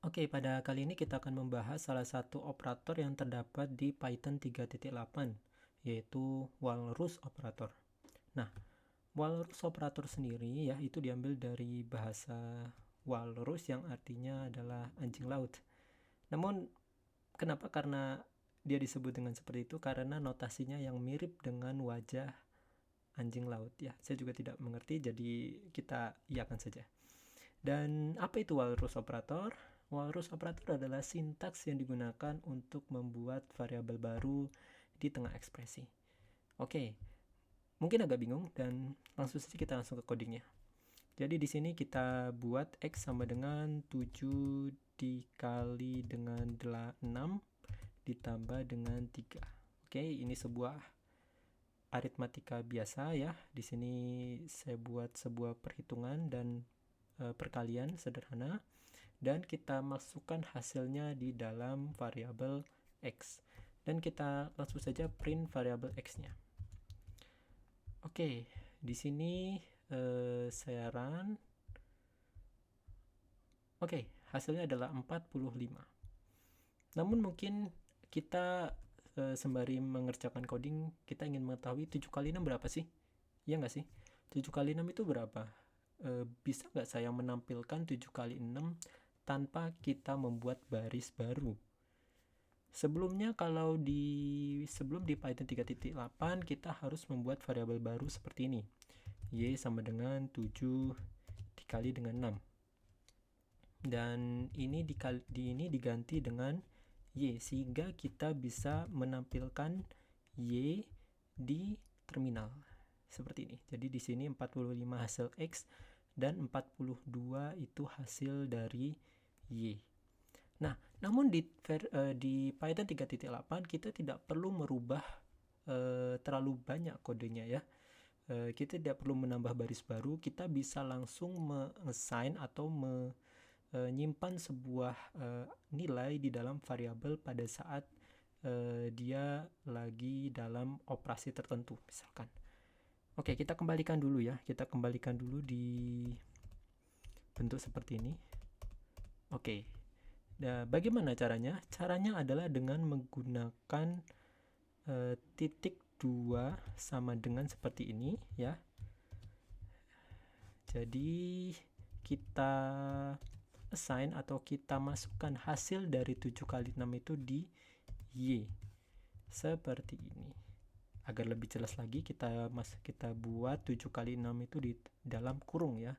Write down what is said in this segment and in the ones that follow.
Oke, pada kali ini kita akan membahas salah satu operator yang terdapat di Python 3.8, yaitu walrus operator. Nah, walrus operator sendiri ya itu diambil dari bahasa walrus yang artinya adalah anjing laut. Namun, kenapa? Karena dia disebut dengan seperti itu karena notasinya yang mirip dengan wajah anjing laut ya. Saya juga tidak mengerti, jadi kita iakan saja. Dan apa itu walrus operator? Walrus operator adalah sintaks yang digunakan untuk membuat variabel baru di tengah ekspresi. Oke, mungkin agak bingung dan langsung saja kita langsung ke codingnya. Jadi di sini kita buat X sama dengan 7 dikali dengan 6 ditambah dengan 3. Oke, ini sebuah aritmatika biasa ya. Di sini saya buat sebuah perhitungan dan perkalian sederhana dan kita masukkan hasilnya di dalam variabel X. Dan kita langsung saja print variabel X-nya. Oke, di sini saya run. Oke, hasilnya adalah 45. Namun mungkin kita sembari mengerjakan coding, kita ingin mengetahui 7 kali 6 berapa sih? Iya nggak sih? 7 kali 6 itu berapa? Bisa nggak saya menampilkan 7 kali 6 tanpa kita membuat baris baru? Sebelum di Python 3.8 kita harus membuat variabel baru seperti ini. Y sama dengan 7 dikali dengan 6. Dan ini diganti dengan Y sehingga kita bisa menampilkan Y di terminal seperti ini. Jadi di sini 45 hasil X dan 42 itu hasil dari Y. Nah, namun di Python 3.8 kita tidak perlu merubah terlalu banyak kodenya ya. Kita tidak perlu menambah baris baru, kita bisa langsung mengassign atau menyimpan sebuah nilai di dalam variabel pada saat dia lagi dalam operasi tertentu misalkan. Oke, kita kembalikan dulu ya. Kita kembalikan dulu di bentuk seperti ini. Oke. Nah, bagaimana caranya? Caranya adalah dengan menggunakan titik 2 sama dengan seperti ini ya. Jadi kita assign atau kita masukkan hasil dari 7 kali 6 itu di Y seperti ini. Agar lebih jelas lagi kita buat 7 kali 6 itu di dalam kurung ya.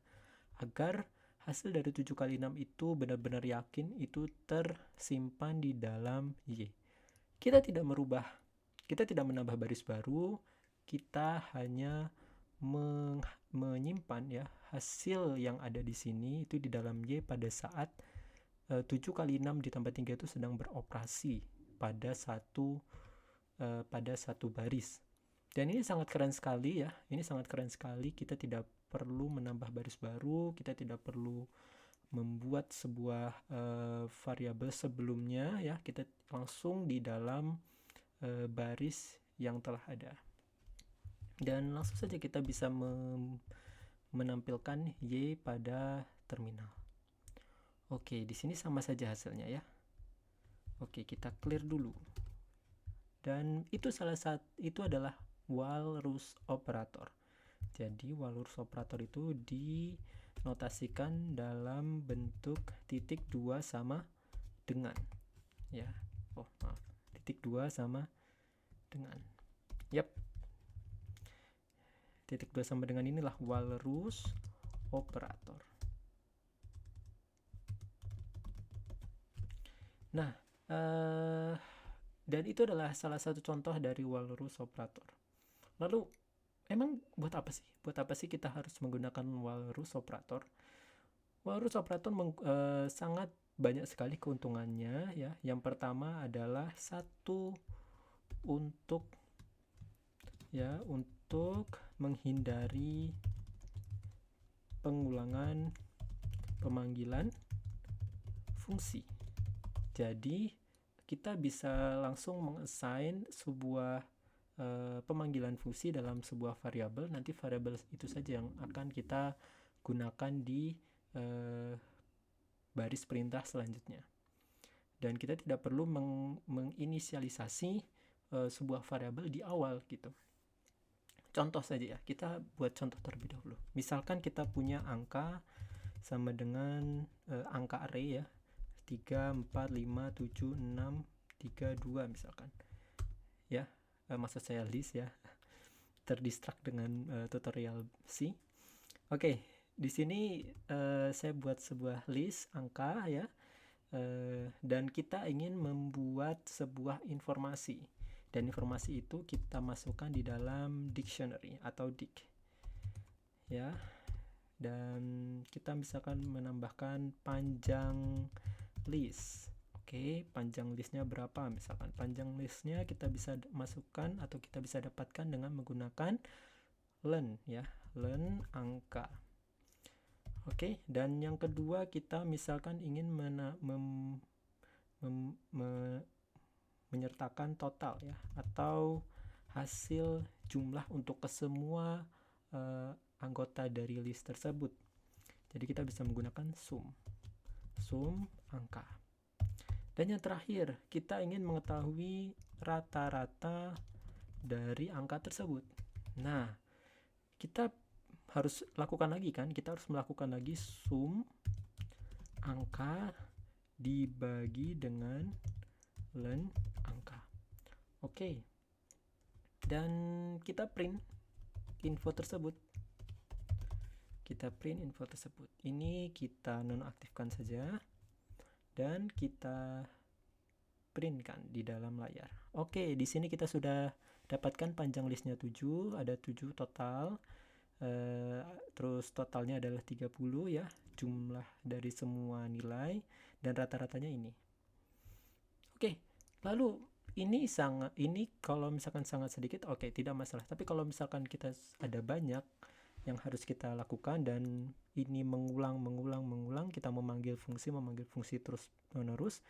Agar hasil dari 7 kali 6 itu benar-benar yakin itu tersimpan di dalam Y. Kita tidak menambah baris baru, kita hanya menyimpan ya hasil yang ada di sini itu di dalam Y pada saat 7 kali 6 ditambah 3 itu sedang beroperasi pada satu baris. Dan ini sangat keren sekali ya. Ini sangat keren sekali. Kita tidak perlu menambah baris baru, kita tidak perlu membuat sebuah variabel sebelumnya ya. Kita langsung di dalam baris yang telah ada. Dan langsung saja kita bisa menampilkan Y pada terminal. Oke, di sini sama saja hasilnya ya. Oke, kita clear dulu. Dan itu adalah walrus operator. Jadi walrus operator itu dinotasikan dalam bentuk titik 2 sama dengan ya. Titik 2 sama dengan. Yap. Titik 2 sama dengan inilah walrus operator. Nah, dan itu adalah salah satu contoh dari walrus operator. Lalu emang buat apa sih kita harus menggunakan walrus operator? Walrus operator sangat banyak sekali keuntungannya ya. Yang pertama adalah untuk menghindari pengulangan pemanggilan fungsi. Jadi kita bisa langsung mengassign sebuah pemanggilan fungsi dalam sebuah variabel. Nanti variabel itu saja yang akan kita gunakan di baris perintah selanjutnya. Dan kita tidak perlu menginisialisasi sebuah variabel di awal gitu. Contoh saja ya, kita buat contoh terlebih dahulu. Misalkan kita punya angka sama dengan angka array ya, 3, 4, 5, 7, 6, 3, 2 misalkan. Ya, maksud saya list ya. Terdistract dengan tutorial C. Oke, di sini saya buat sebuah list angka ya. Dan kita ingin membuat sebuah informasi, dan informasi itu kita masukkan di dalam dictionary atau dic ya, dan kita misalkan menambahkan panjang list. Oke, panjang listnya berapa? Misalkan panjang listnya kita bisa masukkan atau kita bisa dapatkan dengan menggunakan len ya, len angka. Oke, dan yang kedua kita misalkan ingin menyertakan total ya, atau hasil jumlah untuk kesemua anggota dari list tersebut. Jadi kita bisa menggunakan sum angka. Dan yang terakhir, kita ingin mengetahui rata-rata dari angka tersebut. Nah, kita harus lakukan lagi kan, kita harus melakukan lagi sum angka dibagi dengan len angka. Oke, dan kita print info tersebut. Ini kita nonaktifkan saja dan kita printkan di dalam layar. Oke, di sini kita sudah dapatkan panjang listnya 7, ada 7 total. Terus totalnya adalah 30 ya, jumlah dari semua nilai, dan rata-ratanya ini. Oke, lalu ini kalau misalkan sangat sedikit, oke, tidak masalah. Tapi kalau misalkan kita ada banyak yang harus kita lakukan, dan ini mengulang, kita memanggil fungsi terus menerus,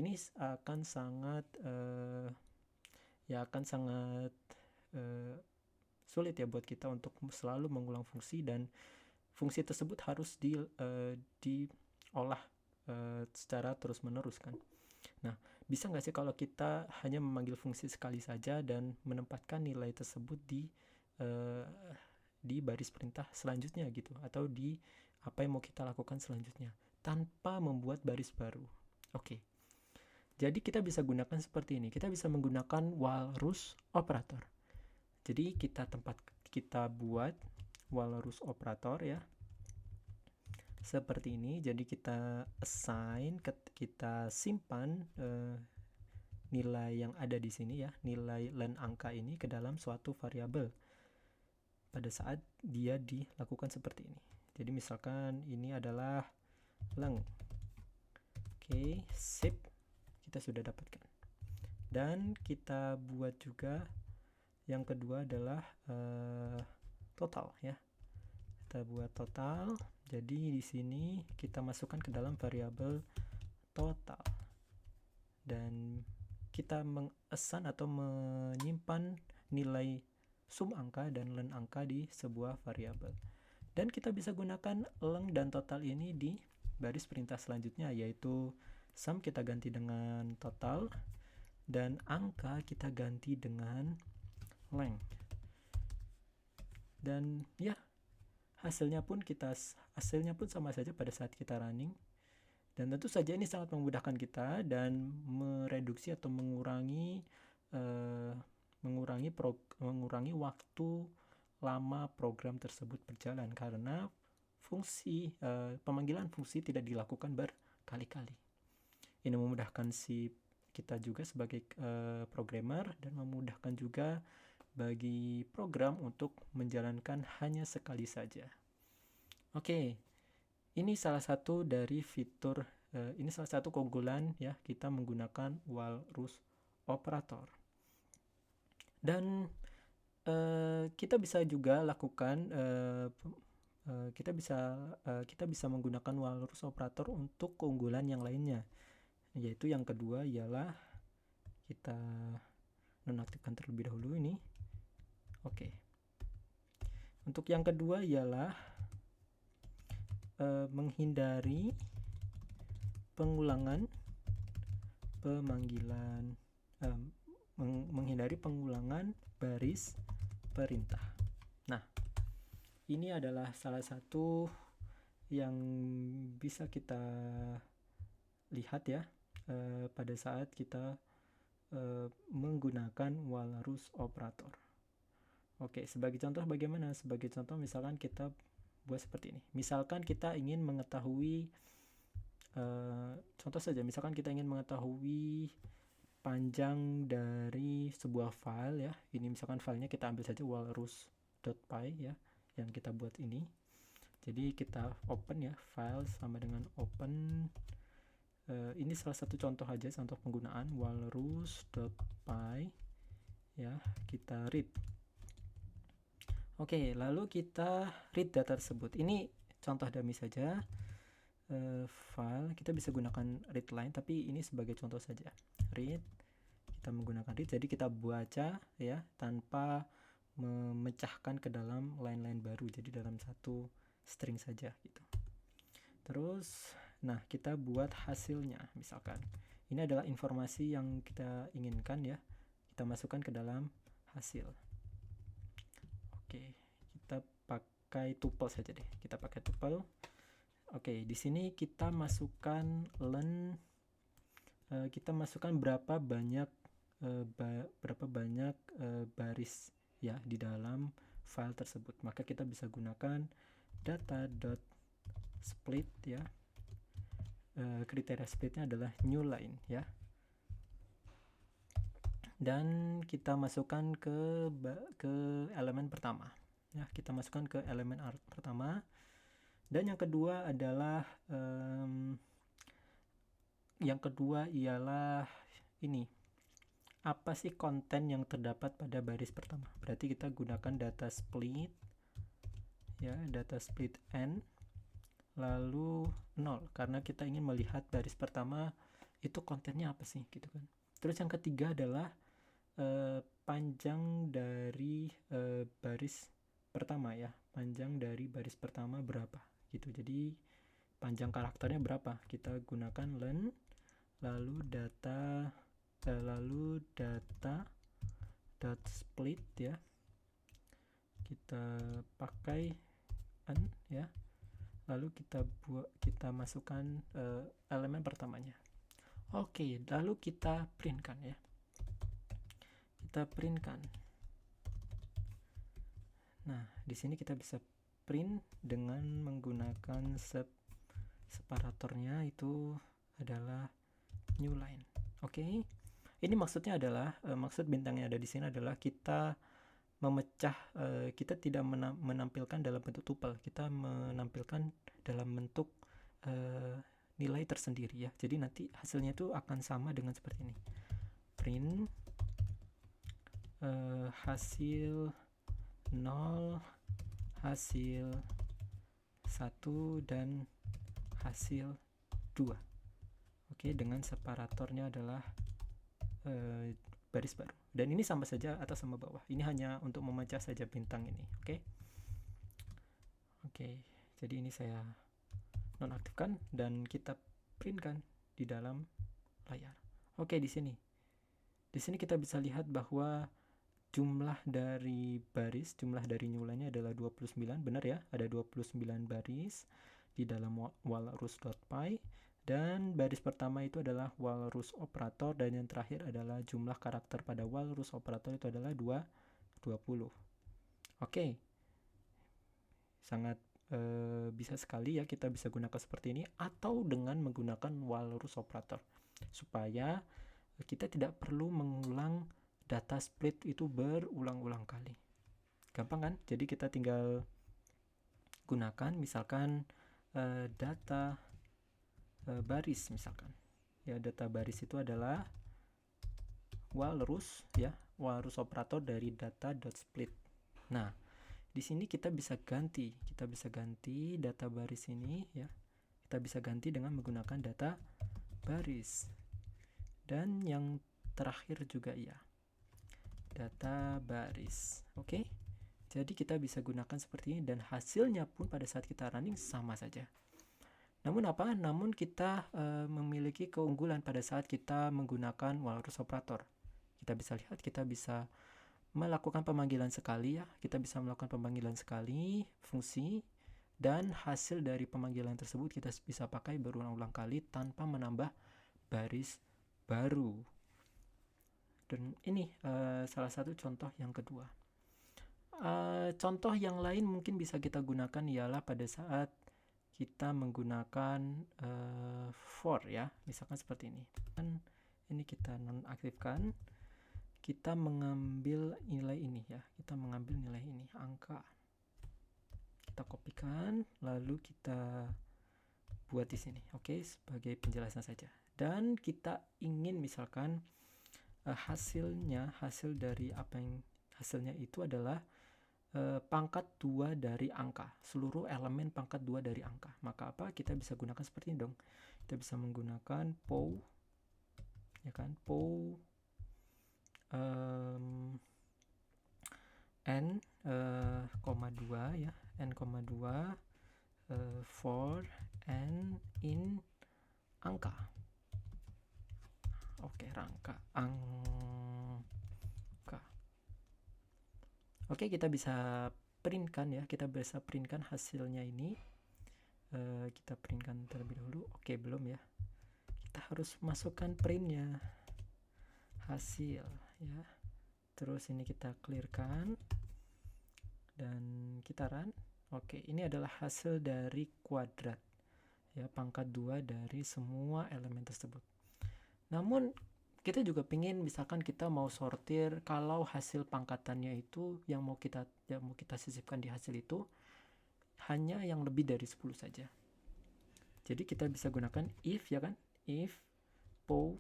ini akan sangat sulit ya buat kita untuk selalu mengulang fungsi, dan fungsi tersebut harus diolah secara terus menerus kan. Nah, bisa nggak sih kalau kita hanya memanggil fungsi sekali saja dan menempatkan nilai tersebut di baris perintah selanjutnya gitu, atau di apa yang mau kita lakukan selanjutnya tanpa membuat baris baru. Oke. Jadi kita bisa gunakan seperti ini. Kita bisa menggunakan walrus operator. Jadi kita buat walrus operator ya, seperti ini. Jadi kita assign, kita simpan nilai yang ada di sini ya, nilai len angka ini ke dalam suatu variabel pada saat dia dilakukan seperti ini. Jadi misalkan ini adalah leng. Oke, sip, kita sudah dapatkan. Dan kita buat juga yang kedua adalah total ya. Kita buat total. Jadi di sini kita masukkan ke dalam variabel total. Dan kita mengassign atau menyimpan nilai sum angka dan len angka di sebuah variabel. Dan kita bisa gunakan leng dan total ini di baris perintah selanjutnya, yaitu sum kita ganti dengan total dan angka kita ganti dengan length. Dan ya, hasilnya pun sama saja pada saat kita running. Dan tentu saja ini sangat memudahkan kita dan mereduksi atau mengurangi waktu lama program tersebut berjalan, karena pemanggilan fungsi tidak dilakukan berkali-kali. Ini memudahkan kita juga sebagai programmer, dan memudahkan juga bagi program untuk menjalankan hanya sekali saja. Oke, ini salah satu dari fitur, ini salah satu keunggulan ya kita menggunakan walrus operator. Dan kita bisa juga lakukan kita bisa menggunakan walrus operator untuk keunggulan yang lainnya, yaitu yang kedua ialah kita nonaktifkan terlebih dahulu ini. Oke. Untuk yang kedua ialah menghindari pengulangan pemanggilan menghindari pengulangan baris perintah. Nah, ini adalah salah satu yang bisa kita lihat ya pada saat kita menggunakan walrus operator. Oke, sebagai contoh bagaimana? Sebagai contoh misalkan kita buat seperti ini. Misalkan kita ingin mengetahui contoh saja, misalkan kita ingin mengetahui panjang dari sebuah file ya. Ini misalkan filenya kita ambil saja walrus.py ya, yang kita buat ini. Jadi kita open ya, file sama dengan open. Ini salah satu contoh aja, contoh penggunaan walrus.py ya, kita read. Oke, lalu kita read data tersebut. Ini contoh dummy saja. File kita bisa gunakan read line, tapi ini sebagai contoh saja. Read, kita menggunakan read, jadi kita baca ya tanpa memecahkan ke dalam line-line baru, jadi dalam satu string saja gitu. Terus nah, kita buat hasilnya. Misalkan ini adalah informasi yang kita inginkan ya, kita masukkan ke dalam hasil. Oke, kita pakai tuple saja deh, kita pakai tuple. Oke, di sini kita masukkan len, kita masukkan berapa banyak baris ya di dalam file tersebut. Maka kita bisa gunakan data.split ya. Kriteria splitnya adalah new line ya, dan kita masukkan ke elemen pertama ya, kita masukkan ke elemen pertama. Dan yang kedua adalah ialah ini, apa sih konten yang terdapat pada baris pertama. Berarti kita gunakan data split ya, data split n lalu 0, karena kita ingin melihat baris pertama itu kontennya apa sih gitu kan. Terus yang ketiga adalah panjang dari baris pertama ya, panjang dari baris pertama berapa gitu. Jadi panjang karakternya berapa, kita gunakan len lalu data dot split ya, kita pakai n ya, lalu kita masukkan elemen pertamanya. Oke, lalu kita printkan ya, kita printkan. Nah, di sini kita bisa print dengan menggunakan separatornya, itu adalah new line. Oke, ini maksudnya adalah maksud bintangnya ada di sini adalah kita memecah, kita tidak menampilkan dalam bentuk tuple, kita menampilkan dalam bentuk nilai tersendiri ya. Jadi nanti hasilnya itu akan sama dengan seperti ini. Print hasil 0, hasil 1, dan hasil 2. Oke, dengan separatornya adalah baris baru. Dan ini sama saja atas sama bawah. Ini hanya untuk memecah saja bintang ini. Oke, jadi ini saya nonaktifkan dan kita printkan di dalam layar. Oke, di sini kita bisa lihat bahwa jumlah dari new line-nya adalah 29, benar ya? Ada 29 baris di dalam walrus.py, dan baris pertama itu adalah walrus operator, dan yang terakhir adalah jumlah karakter pada walrus operator itu adalah 20. Oke. Sangat bisa sekali ya kita bisa gunakan seperti ini, atau dengan menggunakan walrus operator, supaya kita tidak perlu mengulang data split itu berulang-ulang kali. Gampang kan? Jadi kita tinggal gunakan misalkan data baris misalkan. Ya, data baris itu adalah walrus ya, walrus operator dari data.split. Nah, di sini kita bisa ganti data baris ini ya. Kita bisa ganti dengan menggunakan data baris. Dan yang terakhir juga ya, data baris. Oke. Jadi kita bisa gunakan seperti ini, dan hasilnya pun pada saat kita running sama saja. Namun kita memiliki keunggulan pada saat kita menggunakan walrus operator. Kita bisa lihat, kita bisa melakukan pemanggilan sekali ya. Kita bisa melakukan pemanggilan sekali fungsi, dan hasil dari pemanggilan tersebut kita bisa pakai berulang-ulang kali tanpa menambah baris baru. Dan ini salah satu contoh yang kedua. Contoh yang lain mungkin bisa kita gunakan ialah pada saat kita menggunakan for ya, misalkan seperti ini. Dan ini kita nonaktifkan, kita mengambil nilai ini ya, kita mengambil nilai ini, angka. Kita kopikan, lalu kita buat di sini, oke, sebagai penjelasan saja. Dan kita ingin misalkan hasil dari apa yang hasilnya itu adalah pangkat 2 dari angka, seluruh elemen pangkat 2 dari angka. Maka apa? Kita bisa gunakan seperti ini dong. Kita bisa menggunakan pow, ya kan, pow n, 2 ya, n,2 for n in angka. Oke, angka. Oke, kita bisa printkan ya, kita bisa printkan hasilnya ini. Kita printkan terlebih dahulu. Oke, belum ya. Kita harus masukkan printnya, hasil ya. Terus ini kita clearkan dan kita run. Oke, ini adalah hasil dari kuadrat ya, pangkat 2 dari semua elemen tersebut. Namun kita juga pingin, misalkan kita mau sortir, kalau hasil pangkatannya itu yang mau kita sisipkan di hasil itu hanya yang lebih dari 10 saja. Jadi kita bisa gunakan if ya kan, if pow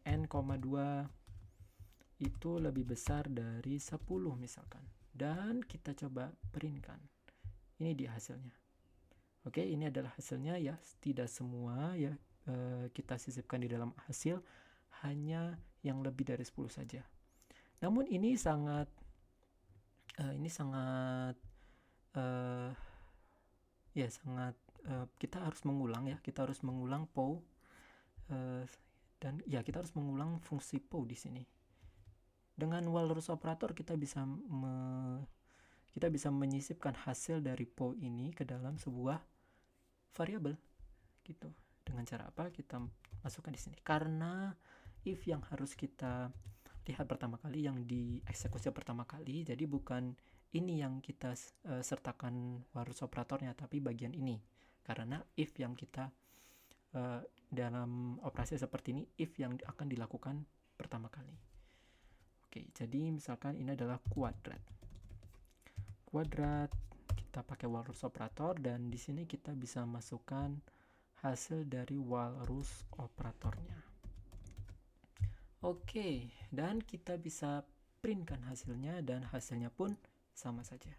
n,2 itu lebih besar dari 10 misalkan, dan kita coba printkan. Ini dia hasilnya. Oke, ini adalah hasilnya ya, tidak semua ya kita sisipkan di dalam hasil, hanya yang lebih dari 10 saja. Namun ini sangat kita harus mengulang ya, kita harus mengulang pow dan ya kita harus mengulang fungsi pow di sini. Dengan walrus operator kita bisa menyisipkan hasil dari pow ini ke dalam sebuah variabel gitu. Dengan cara apa? Kita masukkan di sini. Karena if yang harus kita lihat pertama kali, yang dieksekusi pertama kali, jadi bukan ini yang kita sertakan walrus operatornya, tapi bagian ini. Karena if yang kita dalam operasi seperti ini, if yang akan dilakukan pertama kali. Oke, jadi misalkan ini adalah kuadrat. Kita pakai walrus operator, dan di sini kita bisa masukkan hasil dari walrus operatornya. Oke, dan kita bisa printkan hasilnya, dan hasilnya pun sama saja.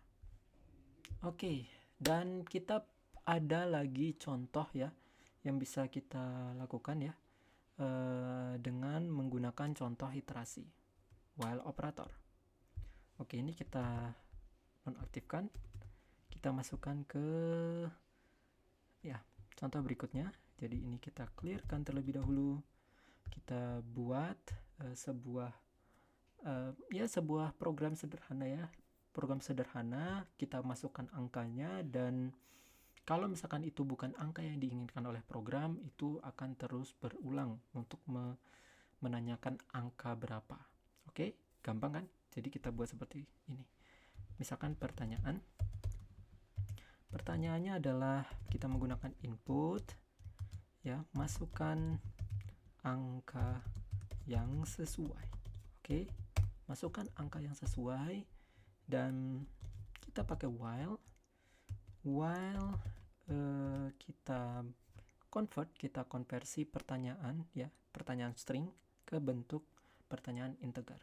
Oke, dan kita ada lagi contoh ya yang bisa kita lakukan ya dengan menggunakan contoh iterasi while operator. Oke, ini kita nonaktifkan, kita masukkan ke ya contoh berikutnya. Jadi ini kita clearkan terlebih dahulu. Kita buat sebuah program sederhana ya. Program sederhana, kita masukkan angkanya, dan kalau misalkan itu bukan angka yang diinginkan oleh program, itu akan terus berulang untuk menanyakan angka berapa. Oke, gampang kan? Jadi kita buat seperti ini. Misalkan pertanyaannya adalah kita menggunakan input ya, masukkan angka yang sesuai. Oke, masukkan angka yang sesuai, dan kita pakai while kita konversi pertanyaan ya, pertanyaan string ke bentuk pertanyaan integer.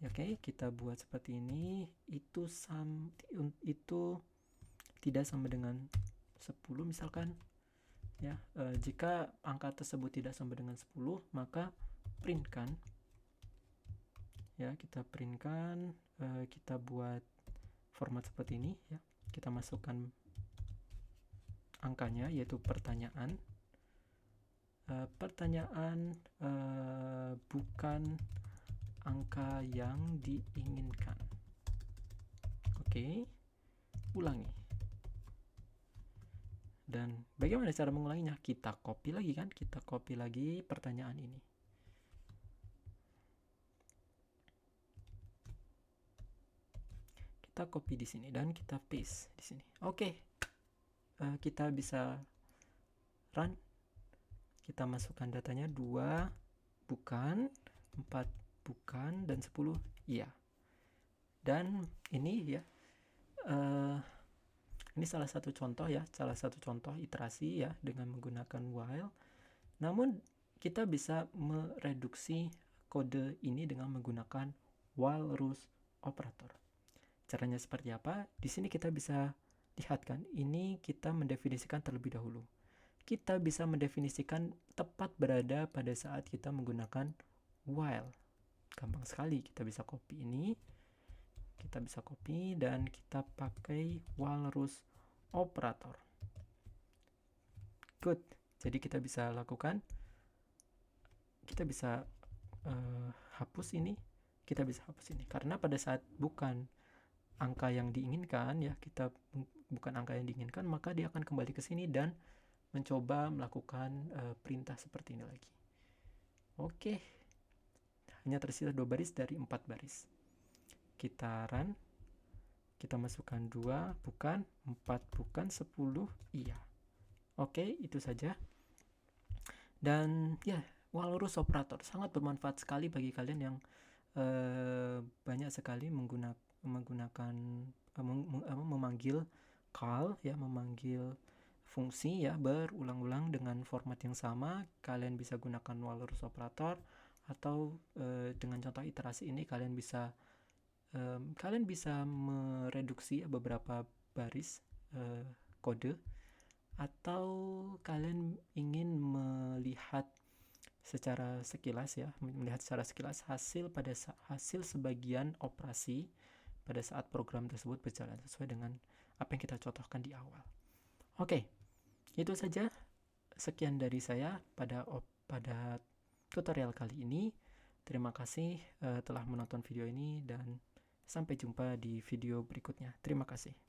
Oke, kita buat seperti ini. Itu tidak sama dengan 10 misalkan ya. Jika angka tersebut tidak sama dengan 10, maka printkan ya, kita printkan, kita buat format seperti ini ya. kita masukkan angkanya, yaitu pertanyaan. Pertanyaan bukan angka yang diinginkan. Oke, ulangi. Dan bagaimana cara mengulanginya? Kita copy lagi kan? Kita copy lagi pertanyaan ini. Kita copy di sini dan kita paste di sini. Oke, kita bisa run. Kita masukkan datanya 2 bukan, 4 bukan, dan 10 iya. Dan ini ya, ini salah satu contoh ya, salah satu contoh iterasi ya dengan menggunakan while. Namun kita bisa mereduksi kode ini dengan menggunakan walrus operator. Caranya seperti apa? Di sini kita bisa lihat kan, ini kita mendefinisikan terlebih dahulu. Kita bisa mendefinisikan tepat berada pada saat kita menggunakan while. Gampang sekali, kita bisa copy ini. Kita bisa copy dan kita pakai walrus operator. Good. Jadi kita bisa lakukan, kita bisa hapus ini, kita bisa hapus ini. Karena pada saat bukan angka yang diinginkan ya, kita bukan angka yang diinginkan, maka dia akan kembali ke sini dan mencoba melakukan perintah seperti ini lagi. Oke. Hanya tersisa 2 baris dari 4 baris. Kita run, kita masukkan 2 bukan, 4 bukan, 10 iya. Oke, itu saja. Dan ya, walrus operator sangat bermanfaat sekali bagi kalian yang banyak sekali memanggil call ya, memanggil fungsi ya berulang-ulang dengan format yang sama. Kalian bisa gunakan walrus operator, atau dengan contoh iterasi ini kalian bisa mereduksi beberapa baris kode, atau kalian ingin melihat secara sekilas ya, hasil sebagian operasi pada saat program tersebut berjalan sesuai dengan apa yang kita contohkan di awal. Oke, itu saja. Sekian dari saya pada tutorial kali ini. Terima kasih telah menonton video ini dan sampai jumpa di video berikutnya. Terima kasih.